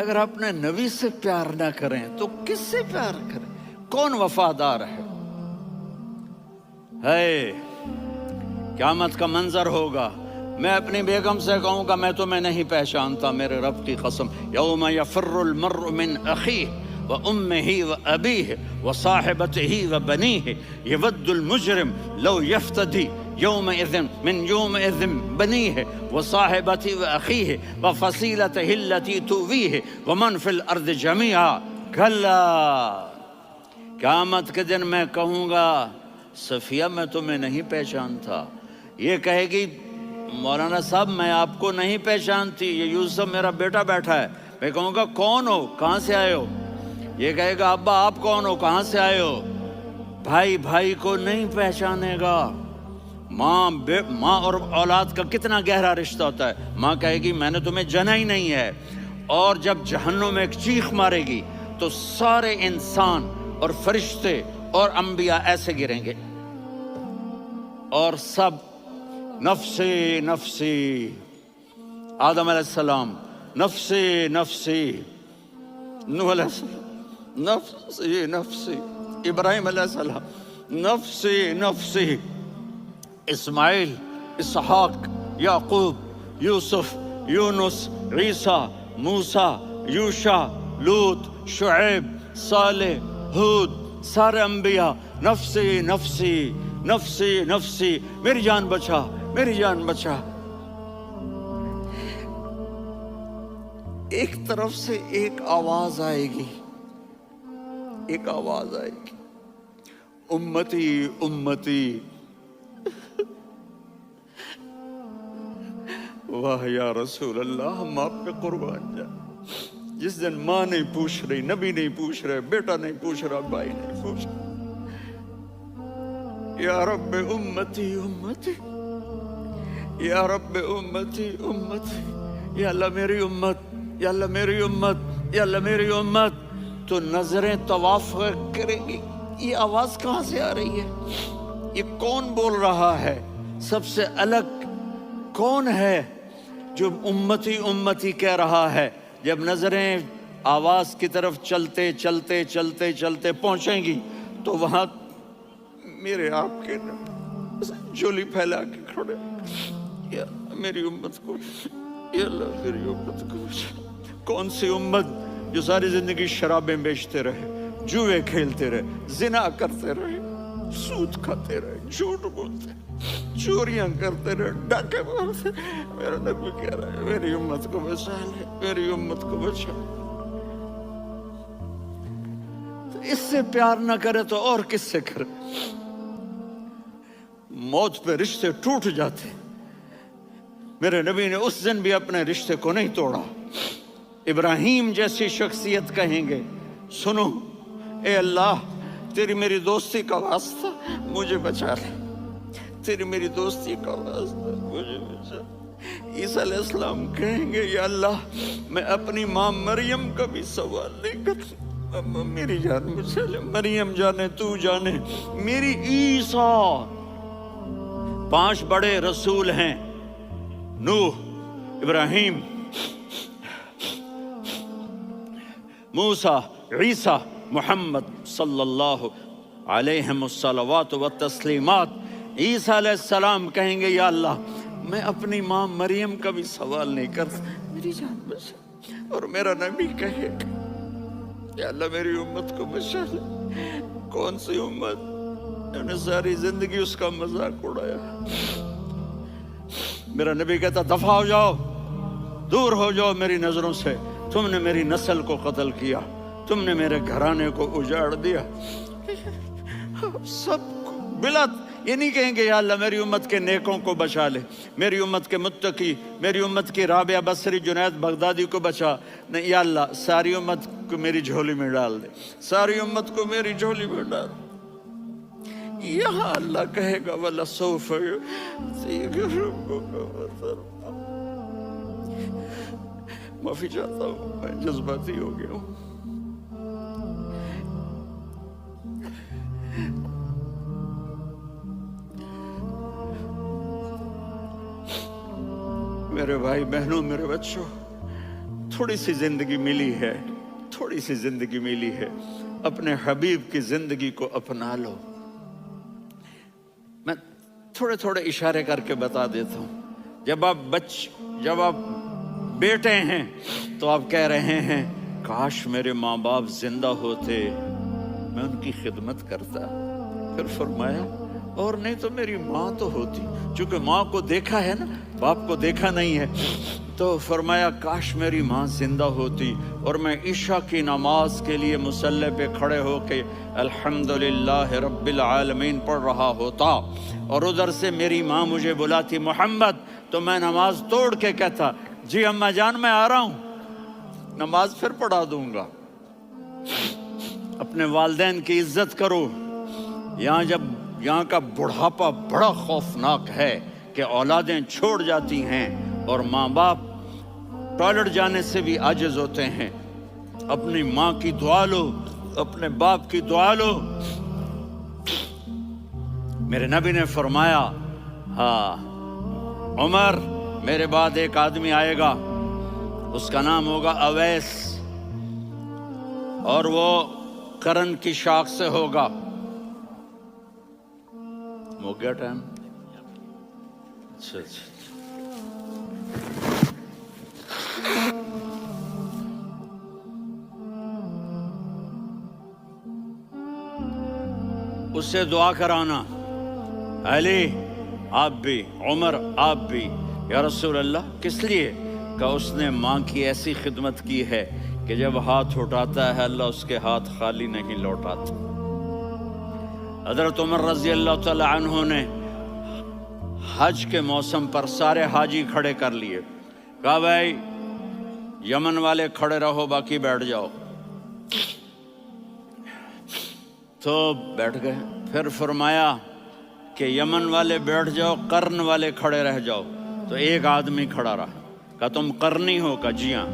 اگر اپنے نبی سے پیار نہ کریں تو کس سے پیار کریں؟ کون وفادار ہے؟ قیامت کا منظر ہوگا، میں اپنی بیگم سے کہوں گا میں تمہیں نہیں پہچانتا، میرے رب کی قسم، یوم یفر المرء من اخیہ وامہ وابیہ وصاحبتہ وبنیہ یود المجرم لو یفتدی یومئذ من یومئذ بنیہ وصاحبتہ واخیہ وفصیلتہ التی تؤویہ ومن فی الارض جمیعا کلا، قیامت کے دن میں کہوں گا صفیہ میں تمہیں نہیں پہچانتا، یہ کہے گی مولانا صاحب میں آپ کو نہیں پہچانتی، یہ یوسف میرا بیٹا بیٹھا ہے، میں کہوں گا کون ہو، کہاں سے آئے ہو؟ یہ کہے گا ابا آپ کون ہو، کہاں سے آئے ہو؟ بھائی بھائی کو نہیں پہچانے گا۔ ماں اور اولاد کا کتنا گہرا رشتہ ہوتا ہے، ماں کہے گی میں نے تمہیں جنا ہی نہیں ہے، اور جب جہنم میں ایک چیخ مارے گی تو سارے انسان اور فرشتے اور انبیاء ایسے گریں گے اور سب نفسی نفسی، آدم علیہ السلام نفسی نفسی، نوح علیہ السلام نفسی نفسی، ابراہیم علیہ السلام نفسی نفسی، اسماعیل، اسحاق، یعقوب، یوسف، یونس، عیسیٰ، موسیٰ، یوشع، لوط، شعیب، صالح، ہود، سارے انبیاء نفسی نفسی نفسی نفسی، میری جان بچا میری جان بچا۔ ایک طرف سے ایک آواز آئے گی، ایک آواز آئے گی، امتی امتی، واہ یا رسول اللہ ہم آپ پہ قربان جائیں۔ جس دن ماں نہیں پوچھ رہی، نبی نہیں پوچھ رہے، بیٹا نہیں پوچھ رہا، بھائی نہیں پوچھ رہا، یا رب امتی امتی، یا رب امتی امتی، یا اللہ میری امت، یا اللہ میری امت، یا اللہ میری امت، تو نظریں طواف کریں گی، یہ آواز کہاں سے آ رہی ہے؟ یہ کون بول رہا ہے؟ سب سے الگ کون ہے جو امتی امتی کہہ رہا ہے؟ جب نظریں آواز کی طرف چلتے چلتے چلتے چلتے پہنچیں گی تو وہاں میرے آپ کے جھولی پھیلا کے کھڑے، یا میری امت کو، یا اللہ میری امت کو۔ کون سی امت جو ساری زندگی شرابیں بیچتے رہے، جوئے کھیلتے رہے، زنا کرتے رہے، سود کھاتے رہے، جھوٹ بولتے رہے، چوریاں کرتے رہے، ڈاکے مارتے رہے؟ میرا نبی کہہ رہا ہے میری امت کو بچا لے، میری امت کو بچا۔ تو اس سے پیار نہ کرے تو اور کس سے کرے؟ موت پہ رشتے ٹوٹ جاتے، میرے نبی نے اس دن بھی اپنے رشتے کو نہیں توڑا۔ ابراہیم جیسی شخصیت کہیں گے سنو اے اللہ تیری میری دوستی کا واسطہ مجھے بچا لے، تیری میری دوستی کا واسطہ مجھے بچا۔ عیسیٰ علیہ السلام کہیں گے یا اللہ میں اپنی ماں مریم کا بھی سوال نہیں کرتا، میری جان بچا لے، مریم جانے تو جانے میری عیسیٰ۔ 5 بڑے رسول ہیں، نوح، ابراہیم، موسیٰ، عیسیٰ، محمد صلی اللہ علیہ الصلوات والتسلیمات۔ عیسیٰ علیہ السلام کہیں گے یا اللہ میں اپنی ماں مریم کا بھی سوال نہیں کرتا، میری جان بچا۔ اور میرا نبی کہے گا یا اللہ میری امت کو بچا لے۔ کون سی امت انہوں نے ساری زندگی اس کا مذاق اڑایا؟ میرا نبی کہتا دفع ہو جاؤ، دور ہو جاؤ میری نظروں سے، تم نے میری نسل کو قتل کیا، تم نے میرے گھرانے کو اجاڑ دیا۔ سب کو بلا یہ نہیں کہیں گے یا اللہ میری امت کے نیکوں کو بچا لے، میری امت کے متقی، میری امت کی رابعہ بصری، جنید بغدادی کو بچا، نہیں یا اللہ ساری امت کو میری جھولی میں ڈال دے، ساری امت کو میری جھولی میں ڈال۔ یہاں اللہ کہے گا وَلَسَوْفَ يُعْطِيكَ رَبُّكَ فَتَرْضَىٰ۔ معافی چاہتا ہوں میں جذباتی ہو گیا ہوں۔ میرے بھائی بہنوں، میرے بچوں، تھوڑی سی زندگی ملی ہے، تھوڑی سی زندگی ملی ہے، اپنے حبیب کی زندگی کو اپنا لو۔ میں تھوڑے تھوڑے اشارے کر کے بتا دیتا ہوں۔ جب آپ بیٹے ہیں تو آپ کہہ رہے ہیں کاش میرے ماں باپ زندہ ہوتے، میں ان کی خدمت کرتا۔ پھر فرمایا اور نہیں تو میری ماں تو ہوتی، چونکہ ماں کو دیکھا ہے نا، باپ کو دیکھا نہیں ہے، تو فرمایا کاش میری ماں زندہ ہوتی اور میں عشاء کی نماز کے لیے مصلی پہ کھڑے ہو کے الحمدللہ رب العالمین پڑھ رہا ہوتا، اور ادھر سے میری ماں مجھے بلاتی محمد، تو میں نماز توڑ کے کہتا جی اماں جان میں آ رہا ہوں، نماز پھر پڑھا دوں گا۔ اپنے والدین کی عزت کرو۔ یہاں کا بڑھاپا بڑا خوفناک ہے کہ اولادیں چھوڑ جاتی ہیں اور ماں باپ ٹوائلٹ جانے سے بھی عاجز ہوتے ہیں۔ اپنی ماں کی دعا لو، اپنے باپ کی دعا لو۔ میرے نبی نے فرمایا ہاں عمر میرے بعد ایک آدمی آئے گا، اس کا نام ہوگا اویس، اور وہ قرن کی شاخ سے ہوگا۔ ہو گیا ٹائم؟ اچھا اس سے دعا کرانا، علی آپ بھی، عمر آپ بھی، یا رسول اللہ کس لیے؟ کہ اس نے ماں کی ایسی خدمت کی ہے کہ جب ہاتھ اٹھاتا ہے اللہ اس کے ہاتھ خالی نہیں لوٹاتا۔ حضرت عمر رضی اللہ تعالی عنہ نے حج کے موسم پر سارے حاجی کھڑے کر لیے، کہا بھائی یمن والے کھڑے رہو باقی بیٹھ جاؤ، تو بیٹھ گئے۔ پھر فرمایا کہ یمن والے بیٹھ جاؤ، قرن والے کھڑے رہ جاؤ، تو ایک آدمی کھڑا رہا۔ کہا تم قرنی ہو؟ کہا جی ہاں۔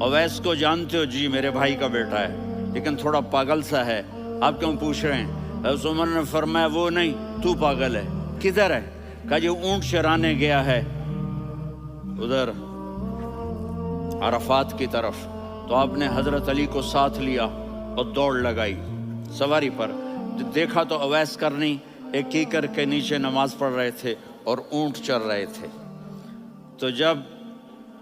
اویس کو جانتے ہو؟ جی میرے بھائی کا بیٹا ہے لیکن تھوڑا پاگل سا ہے، آپ کیوں پوچھ رہے ہیں؟ حضرت عمر نے فرمایا وہ نہیں، تو پاگل ہے۔ کدھر ہے؟ کہا جی اونٹ چرانے گیا ہے ادھر عرفات کی طرف۔ تو آپ نے حضرت علی کو ساتھ لیا اور دوڑ لگائی سواری پر۔ دیکھا تو اویس کرنی ایک کیکر کے نیچے نماز پڑھ رہے تھے اور اونٹ چر رہے تھے۔ تو جب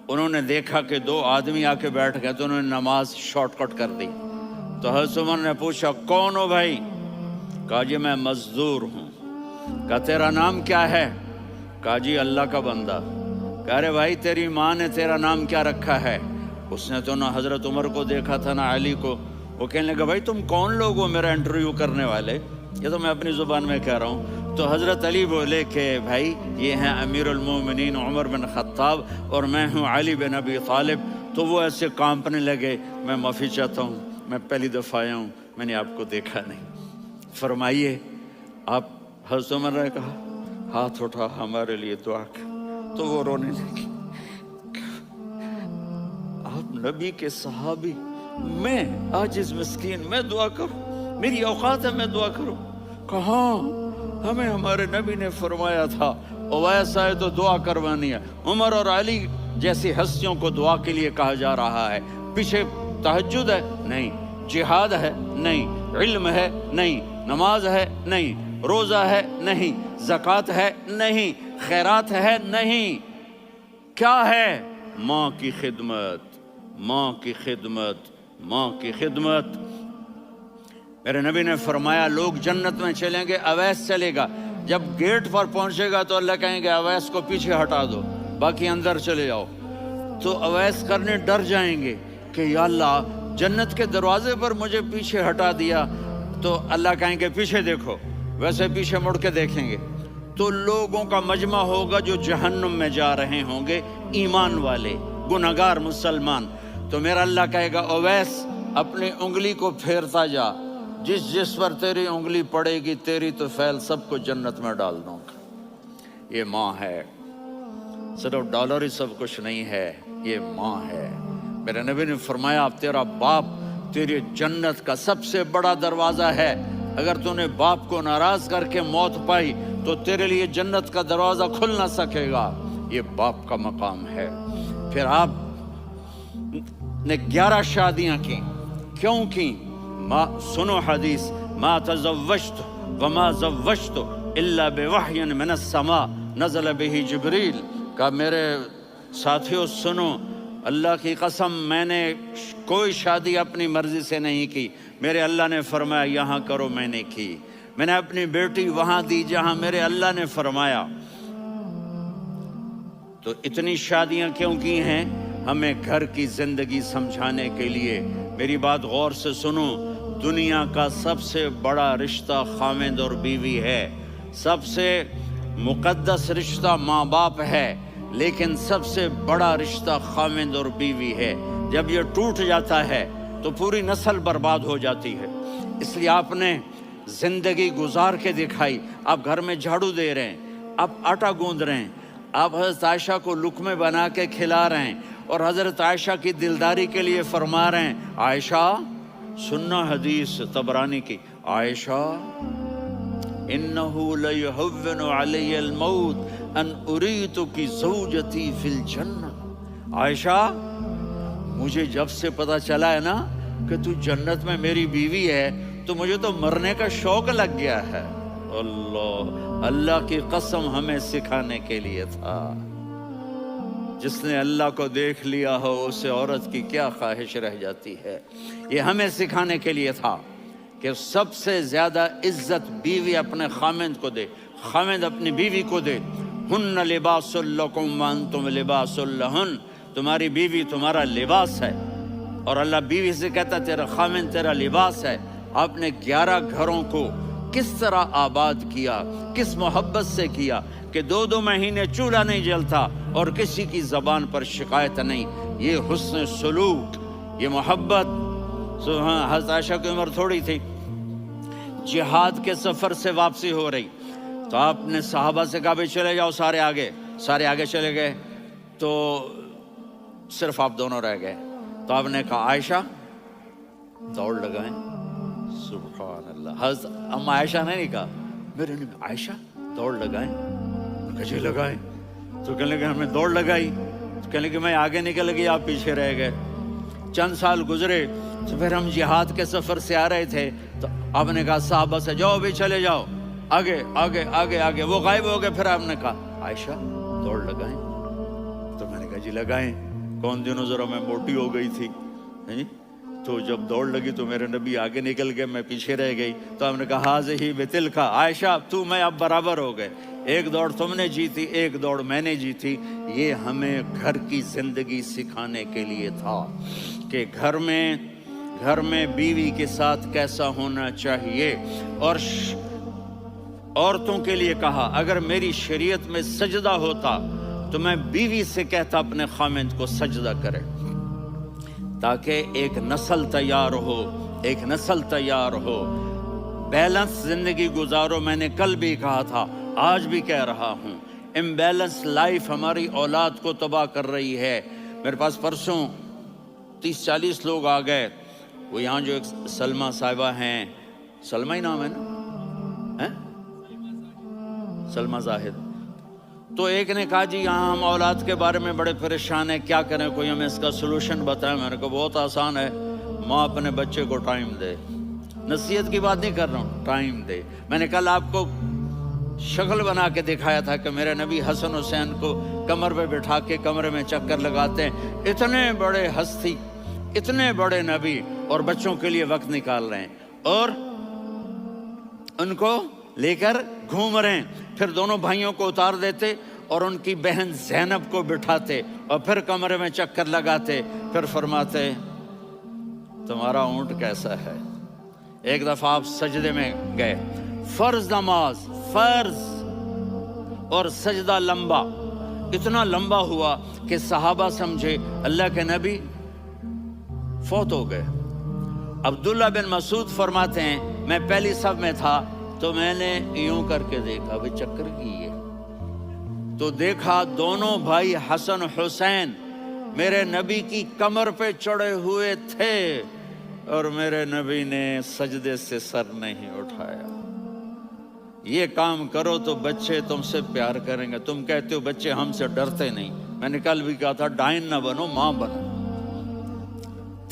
انہوں نے دیکھا کہ دو آدمی آ کے بیٹھ گئے تو انہوں نے نماز شارٹ کٹ کر دی۔ تو حضرت عمر نے پوچھا کون ہو بھائی؟ کہا جی میں مزدور ہوں۔ کہا تیرا نام کیا ہے؟ کہا جی اللہ کا بندہ۔ کہا رے بھائی تیری ماں نے تیرا نام کیا رکھا ہے؟ اس نے تو نہ حضرت عمر کو دیکھا تھا نہ علی کو۔ وہ کہنے لگا بھائی تم کون لوگ ہو میرا انٹرویو کرنے والے؟ یہ تو میں اپنی زبان میں کہہ رہا ہوں۔ تو حضرت علی بولے کہ بھائی یہ ہیں امیر المومنین عمر بن خطاب اور میں ہوں علی بن ابی طالب۔ تو وہ ایسے کانپنے لگے، میں معافی چاہتا ہوں، میں پہلی دفعہ آیا ہوں، میں نے آپ کو دیکھا نہیں، فرمائیے آپ۔ حضرت عمر نے کہا ہاتھ اٹھا ہمارے لیے دعا کر، تو وہ رونے لگی۔ آپ نبی کے صحابی، میں عاجز مسکین میں دعا کروں؟ میری اوقات ہے میں دعا کروں؟ کہاں، ہمیں ہمارے نبی نے فرمایا تھا اویس آئے تو دعا کروانی ہے۔ عمر اور علی جیسی ہستیوں کو دعا کے لیے کہا جا رہا ہے۔ پیچھے تہجد ہے؟ نہیں۔ جہاد ہے؟ نہیں۔ علم ہے؟ نہیں۔ نماز ہے؟ نہیں۔ روزہ ہے؟ نہیں۔ زکوٰۃ ہے؟ نہیں۔ خیرات ہے؟ نہیں۔ کیا ہے؟ ماں کی خدمت، ماں کی خدمت، ماں کی خدمت۔ میرے نبی نے فرمایا لوگ جنت میں چلیں گے، اویس چلے گا، جب گیٹ پر پہنچے گا تو اللہ کہیں گے اویس کو پیچھے ہٹا دو، باقی اندر چلے جاؤ۔ تو اویس کرنے ڈر جائیں گے کہ یا اللہ جنت کے دروازے پر مجھے پیچھے ہٹا دیا، تو اللہ کہیں گے پیچھے دیکھو، ویسے پیچھے مڑ کے دیکھیں گے تو لوگوں کا مجمع ہوگا جو جہنم میں جا رہے ہوں گے، ایمان والے، گنہگار مسلمان۔ تو میرا اللہ کہے گا اویس اپنی انگلی کو پھیرتا جا، جس پر تیری انگلی پڑے گی تیری تو فیل سب کو جنت میں ڈال دوں گا۔ یہ ماں ہے، صرف ڈالر ہی سب کچھ نہیں ہے، یہ ماں ہے۔ میرے نبی نے فرمایا اب تیرا باپ تیری جنت کا سب سے بڑا دروازہ ہے، اگر تو نے باپ کو ناراض کر کے موت پائی تو تیرے لیے جنت کا دروازہ کھل نہ سکے گا۔ یہ باپ کا مقام ہے۔ پھر آپ نے 11 شادیاں کی. کیوں کی؟ سنو حدیث، ما تزوجت وما زوجت الا بوحی من السماء نزل به جبریل. کہا میرے ساتھیوں سنو، اللہ کی قسم میں نے کوئی شادی اپنی مرضی سے نہیں کی. میرے اللہ نے فرمایا یہاں کرو، میں نے کی. میں نے اپنی بیٹی وہاں دی جہاں میرے اللہ نے فرمایا. تو اتنی شادیاں کیوں کی ہیں؟ ہمیں گھر کی زندگی سمجھانے کے لیے. میری بات غور سے سنو، دنیا کا سب سے بڑا رشتہ خاوند اور بیوی ہے. سب سے مقدس رشتہ ماں باپ ہے، لیکن سب سے بڑا رشتہ خاوند اور بیوی ہے. جب یہ ٹوٹ جاتا ہے تو پوری نسل برباد ہو جاتی ہے. اس لیے آپ نے زندگی گزار کے دکھائی. آپ گھر میں جھاڑو دے رہے ہیں، آپ آٹا گوندھ رہے ہیں، آپ حضرت عائشہ کو لقمے بنا کے کھلا رہے ہیں، اور حضرت عائشہ کی دلداری کے لیے فرما رہے ہیں عائشہ سننا حدیث طبرانی کی، عائشہ انہو لیہون علی الموت ان اریتک زوجتی فی الجنہ. عائشہ مجھے جب سے پتا چلا ہے نا کہ تو جنت میں میری بیوی ہے تو مجھے تو مرنے کا شوق لگ گیا ہے. اللہ کی قسم ہمیں سکھانے کے لیے تھا. جس نے اللہ کو دیکھ لیا ہو اسے عورت کی کیا خواہش رہ جاتی ہے. یہ ہمیں سکھانے کے لیے تھا کہ سب سے زیادہ عزت بیوی اپنے خاوند کو دے، خاوند اپنی بیوی کو دے. ہن لباس لکم وانتم لباس لہن. تمہاری بیوی تمہارا لباس ہے، اور اللہ بیوی سے کہتا تیرا خاوند تیرا لباس ہے. آپ نے 11 گھروں کو کس طرح آباد کیا، کس محبت سے کیا کہ 2 مہینے چولہا نہیں جلتا اور کسی کی زبان پر شکایت نہیں. یہ حسن سلوک، یہ محبت. حضرت عائشہ کی عمر تھوڑی تھی، جہاد کے سفر سے واپسی ہو رہی، تو آپ نے صحابہ سے کہا بھائی چلے جاؤ سارے آگے چلے گئے، تو صرف آپ دونوں رہ گئے. تو آپ نے کہا عائشہ دوڑ لگائیں. سبحان اللہ. حضرت اما عائشہ نے نہیں کہا، میرے نے عائشہ دوڑ لگائیں. کجے لگائیں؟ تو کہنے لگے ہمیں دوڑ لگائی. تو کہنے لگے میں آگے نکل گئی، آپ پیچھے رہ گئے. چند سال گزرے تو پھر ہم جہاد کے سفر سے آ رہے تھے، تو آپ نے کہا صحابہ سے جاؤ بھی چلے جاؤ آگے آگے آگے آگے. وہ غائب ہو گئے. پھر آپ نے کہا عائشہ دوڑ لگائیں. تو میں نے کہا جی لگائیں. کون دنوں ذرا میں موٹی ہو گئی تھی، تو جب دوڑ لگی تو میرے نبی آگے نکل گئے، میں پیچھے رہ گئی. تو ہم نے کہا ہاذہ بتلک، عائشہ تو میں اب برابر ہو گئے. ایک دوڑ تم نے جیتی، ایک دوڑ میں نے جیتی. یہ ہمیں گھر کی زندگی سکھانے کے لیے تھا کہ گھر میں بیوی کے ساتھ کیسا ہونا چاہیے. اور عورتوں کے لیے کہا اگر میری شریعت میں سجدہ ہوتا تو میں بیوی سے کہتا اپنے خاوند کو سجدہ کرے، تاکہ ایک نسل تیار ہو. بیلنس زندگی گزارو. میں نے کل بھی کہا تھا، آج بھی کہہ رہا ہوں، امبیلنس لائف ہماری اولاد کو تباہ کر رہی ہے. میرے پاس پرسوں 30-40 لوگ آ گئے. وہ یہاں جو ایک سلمہ صاحبہ ہیں، سلمہ ہی نام ہے نا، سلمہ زاہد. تو ایک نے کہا جی یہاں ہم اولاد کے بارے میں بڑے پریشان ہیں، کیا کریں، کوئی ہمیں اس کا سلوشن بتائیں. میں نے کہا بہت آسان ہے، ماں اپنے بچے کو ٹائم دے. نصیحت کی بات نہیں کر رہا ہوں، ٹائم دے. میں نے کل آپ کو شکل بنا کے دکھایا تھا کہ میرے نبی حسن حسین کو کمر پہ بٹھا کے کمرے میں چکر لگاتے ہیں. اتنے بڑے ہستی، اتنے بڑے نبی، اور بچوں کے لیے وقت نکال رہے ہیں اور ان کو لے کر گھوم رہے ہیں. پھر دونوں بھائیوں کو اتار دیتے اور ان کی بہن زینب کو بٹھاتے اور پھر کمرے میں چکر لگاتے. پھر فرماتے تمہارا اونٹ کیسا ہے. ایک دفعہ آپ سجدے میں گئے، فرض نماز، فرض، اور سجدہ لمبا، اتنا لمبا ہوا کہ صحابہ سمجھے اللہ کے نبی فوت ہو گئے. عبداللہ بن مسعود فرماتے ہیں میں پہلی صف میں تھا تو میں نے یوں کر کے دیکھا، بھئی چکر کی ہے، تو دیکھا دونوں بھائی حسن حسین میرے نبی کی کمر پہ چڑھے ہوئے تھے اور میرے نبی نے سجدے سے سر نہیں اٹھایا. یہ کام کرو تو بچے تم سے پیار کریں گے. تم کہتے ہو بچے ہم سے ڈرتے نہیں. میں نے کل بھی کہا تھا ڈائن نہ بنو، ماں بنو.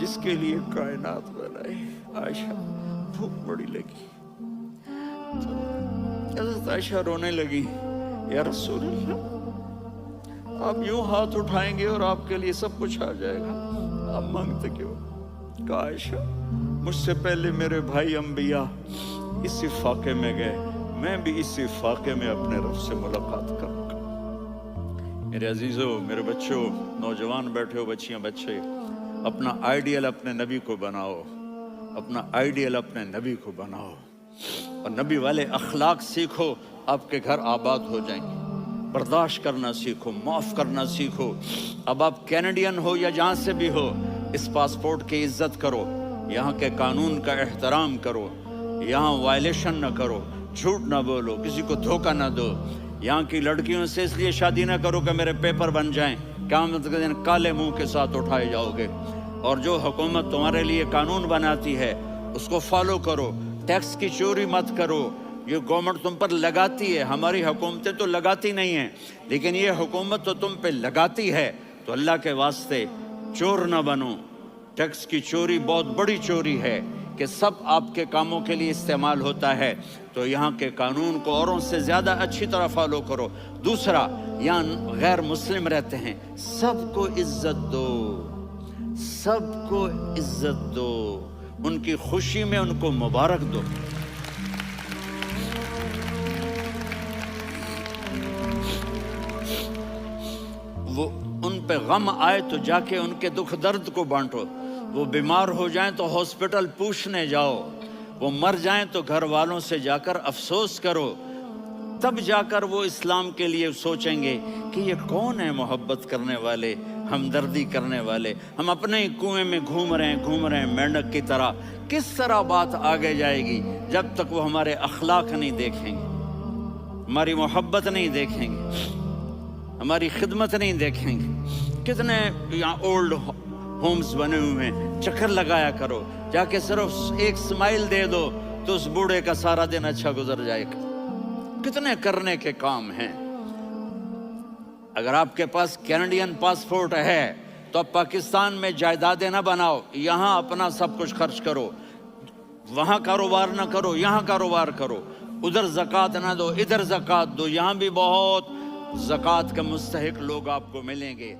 جس کے لیے کائنات بنائی. عائشہ بھوک بڑی لگی تو حضرت عائشہ رونے لگی. یا رسول اللہ، آپ یوں ہاتھ اٹھائیں گے اور آپ کے لیے سب کچھ آ جائے گا، آپ مانگتے کیوں؟ کہا عائشہ مجھ سے پہلے میرے بھائی انبیاء اسی فاقے میں گئے، میں بھی اسی فاقے میں اپنے رب سے ملاقات کروں گا. میرے عزیزوں، میرے بچوں، نوجوان بیٹھے ہو، بچیاں بچے، اپنا آئیڈیل اپنے نبی کو بناؤ، اپنا آئیڈیل اپنے نبی کو بناؤ اور نبی والے اخلاق سیکھو، آپ کے گھر آباد ہو جائیں گے. برداشت کرنا سیکھو، معاف کرنا سیکھو. اب آپ کینیڈین ہو یا جہاں سے بھی ہو، اس پاسپورٹ کی عزت کرو، یہاں کے قانون کا احترام کرو، یہاں وائلیشن نہ کرو، جھوٹ نہ بولو، کسی کو دھوکہ نہ دو. یہاں کی لڑکیوں سے اس لیے شادی نہ کرو کہ میرے پیپر بن جائیں، قیامت کے دن کالے منہ کے ساتھ اٹھائے جاؤ گے. اور جو حکومت تمہارے لیے قانون بناتی ہے اس کو فالو کرو. ٹیکس کی چوری مت کرو، یہ گورنمنٹ تم پر لگاتی ہے، ہماری حکومتیں تو لگاتی نہیں ہیں، لیکن یہ حکومت تو تم پہ لگاتی ہے. تو اللہ کے واسطے چور نہ بنو. ٹیکس کی چوری بہت بڑی چوری ہے کہ سب آپ کے کاموں کے لیے استعمال ہوتا ہے. تو یہاں کے قانون کو اوروں سے زیادہ اچھی طرح فالو کرو. دوسرا، یہاں غیر مسلم رہتے ہیں، سب کو عزت دو، سب کو عزت دو، ان کی خوشی میں ان کو مبارک دو. وہ ان پہ غم آئے تو جا کے ان کے دکھ درد کو بانٹو. وہ بیمار ہو جائیں تو ہاسپٹل پوچھنے جاؤ، وہ مر جائیں تو گھر والوں سے جا کر افسوس کرو. تب جا کر وہ اسلام کے لیے سوچیں گے کہ یہ کون ہے محبت کرنے والے، ہمدردی کرنے والے. ہم اپنے ہی کنویں میں گھوم رہے ہیں مینڈک کی طرح. کس طرح بات آگے جائے گی جب تک وہ ہمارے اخلاق نہیں دیکھیں گے، ہماری محبت نہیں دیکھیں گے، ہماری خدمت نہیں دیکھیں گے. کتنے یہاں اولڈ ہومز بنے ہوئے ہیں، چکر لگایا کرو، جا کے صرف ایک سمائل دے دو تو اس بوڑھے کا سارا دن اچھا گزر جائے گا. کتنے کرنے کے کام ہیں. اگر آپ کے پاس کینیڈین پاسپورٹ ہے تو آپ پاکستان میں جائیدادیں نہ بناؤ، یہاں اپنا سب کچھ خرچ کرو. وہاں کاروبار نہ کرو، یہاں کاروبار کرو. ادھر زکوٰۃ نہ دو، ادھر زکوٰۃ دو. یہاں بھی بہت زکوٰۃ کے مستحق لوگ آپ کو ملیں گے.